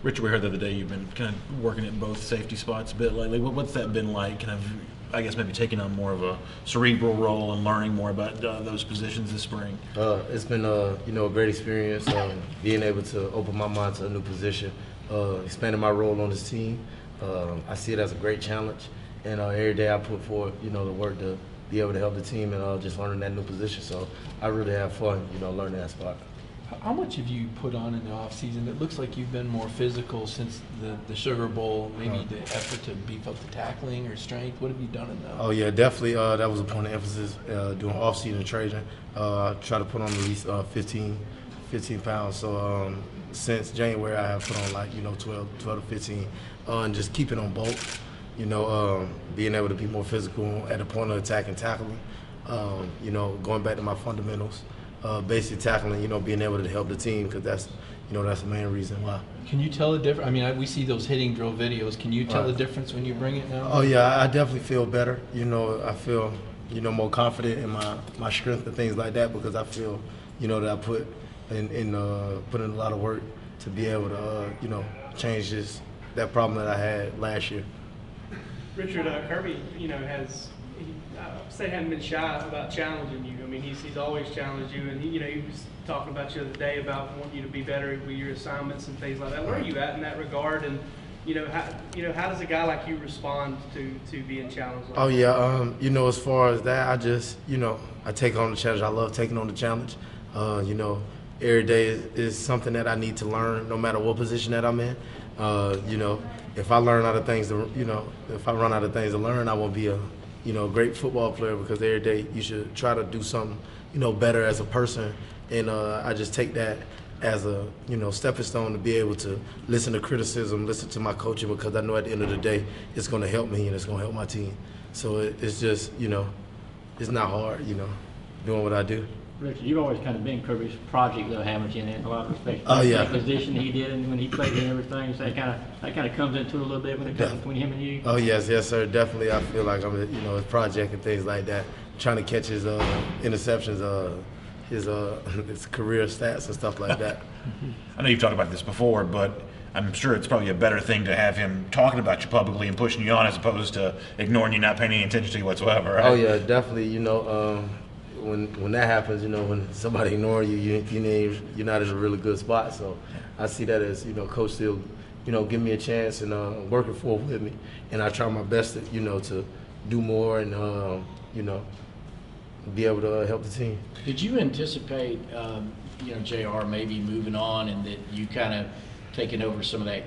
Richard, we heard the other day you've been kind of working at both safety spots a bit lately. What's that been like? Kind of, I guess, maybe taking on more of a cerebral role and learning more about those positions this spring. It's been a great experience being able to open my mind to a new position, expanding my role on this team. I see it as a great challenge, and every day I put forth the work to be able to help the team and just learning that new position. So I really have fun learning that spot. How much have you put on in the off season? It looks like you've been more physical since the Sugar Bowl. Maybe the effort to beef up the tackling or strength. What have you done in that? Oh yeah, definitely. That was a point of emphasis doing off season training. Try to put on at least 15 pounds. So since January, I have put on 12 to 15, and just keeping on both. Being able to be more physical at the point of attack and tackling. Going back to my fundamentals. Basic tackling, being able to help the team, because that's the main reason why. Can you tell the difference? I mean, we see those hitting drill videos. Can you tell the difference when you bring it now? Oh yeah, I definitely feel better. I feel more confident in my strength and things like that, because I feel that I put in a lot of work to be able to change that problem that I had last year. Richard, Kirby, hadn't been shy about challenging you. I mean, he's always challenged you, and he was talking about you the other day about wanting you to be better with your assignments and things like that. Where are you at in that regard? And how does a guy like you respond to being challenged? Like oh yeah, as far as that, I just I take on the challenge. I love taking on the challenge. Every day is something that I need to learn, no matter what position that I'm in. If I learn out of things if I run out of things to learn, I won't be a great football player, because every day you should try to do something, better as a person. And I just take that as a, stepping stone to be able to listen to criticism, listen to my coaching, because I know at the end of the day, it's going to help me and it's going to help my team. So it's just, it's not hard, doing what I do. Richard, you've always kind of been Kirby's project, though, haven't you, in a lot of respects? Oh, yeah. That position he did, and when he played and everything, so that kind of comes into it a little bit when it comes between him and you. Oh yes, sir, definitely. I feel like I'm, his project and things like that. Trying to catch his interceptions, his career stats and stuff like that. I know you've talked about this before, but I'm sure it's probably a better thing to have him talking about you publicly and pushing you on, as opposed to ignoring you, not paying any attention to you whatsoever. Right? Oh yeah, definitely. When that happens, when somebody ignores you, you're not in a really good spot. So I see that as, Coach still, give me a chance and working forward with me, and I try my best to, to do more and, be able to help the team. Did you anticipate, JR maybe moving on, and that you kind of taking over some of that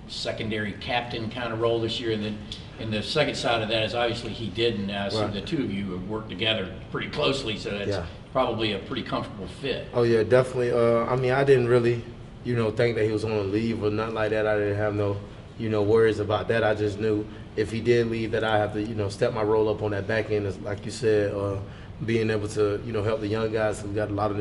secondary captain kind of role this year? And then, and the second side of that is obviously he didn't. So the two of you have worked together pretty closely, so that's probably a pretty comfortable fit. Oh yeah, definitely. I didn't really, think that he was going to leave or nothing like that. I didn't have no, worries about that. I just knew if he did leave, that I have to, step my role up on that back end, like you said, being able to, help the young guys. We got a lot of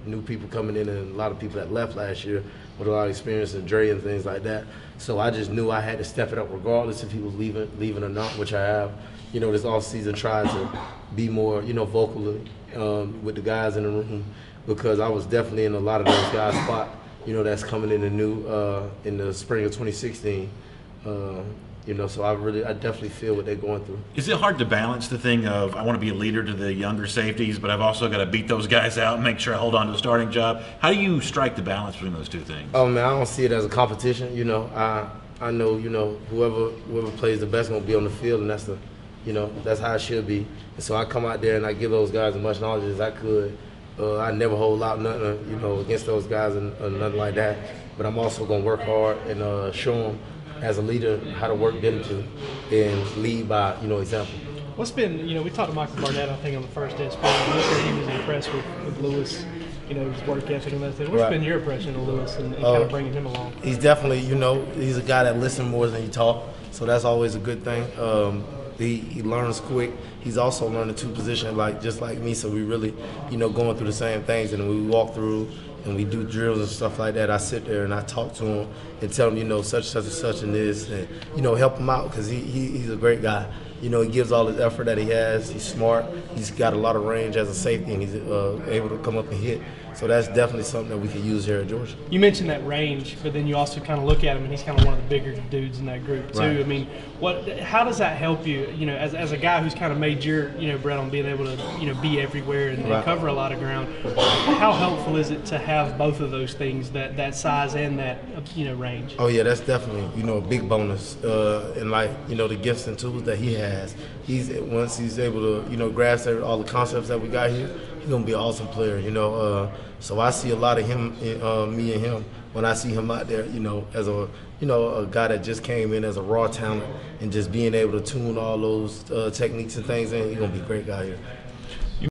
new people coming in, and a lot of people that left last year with a lot of experience, and Dre and things like that. So I just knew I had to step it up regardless if he was leaving or not, which I have. This off season tried to be more, vocal with the guys in the room, because I was definitely in a lot of those guys' spot, that's coming in the new in the spring of 2016. So I definitely feel what they're going through. Is it hard to balance the thing of, I want to be a leader to the younger safeties, but I've also got to beat those guys out and make sure I hold on to the starting job? How do you strike the balance between those two things? Oh man, I don't see it as a competition. I know, whoever plays the best is gonna be on the field, and that's how it should be. And so I come out there and I give those guys as much knowledge as I could. I never hold out nothing, against those guys and nothing like that. But I'm also gonna work hard and show them, as a leader, how to work diligently and lead by, example. What's been, we talked to Michael Barnett, I think, on the first day of spring. You said he was impressed with Lewis, his work ethic and that. What's been your impression of Lewis and kind of bringing him along? He's definitely, he's a guy that listens more than he talks, so that's always a good thing. He learns quick. He's also learning two positions, just like me, so we really, going through the same things. And when we walk through and we do drills and stuff like that, I sit there and I talk to him and tell him, such and such and this, and, help him out, because he's a great guy. He gives all his effort that he has. He's smart. He's got a lot of range as a safety, and he's able to come up and hit. So that's definitely something that we can use here at Georgia. You mentioned that range, but then you also kind of look at him, and he's kind of one of the bigger dudes in that group too. Right. I mean, how does that help you? You know, as a guy who's kind of made your bread on being able to be everywhere and Right. cover a lot of ground. How helpful is it to have both of those things, that size and that range? Oh yeah, that's definitely a big bonus. And like the gifts and tools that he has, once he's able to grasp all the concepts that we got here, he's gonna be an awesome player. So I see a lot of him, me and him, when I see him out there. As a a guy that just came in as a raw talent and just being able to tune all those techniques and things in, he's gonna be a great guy here.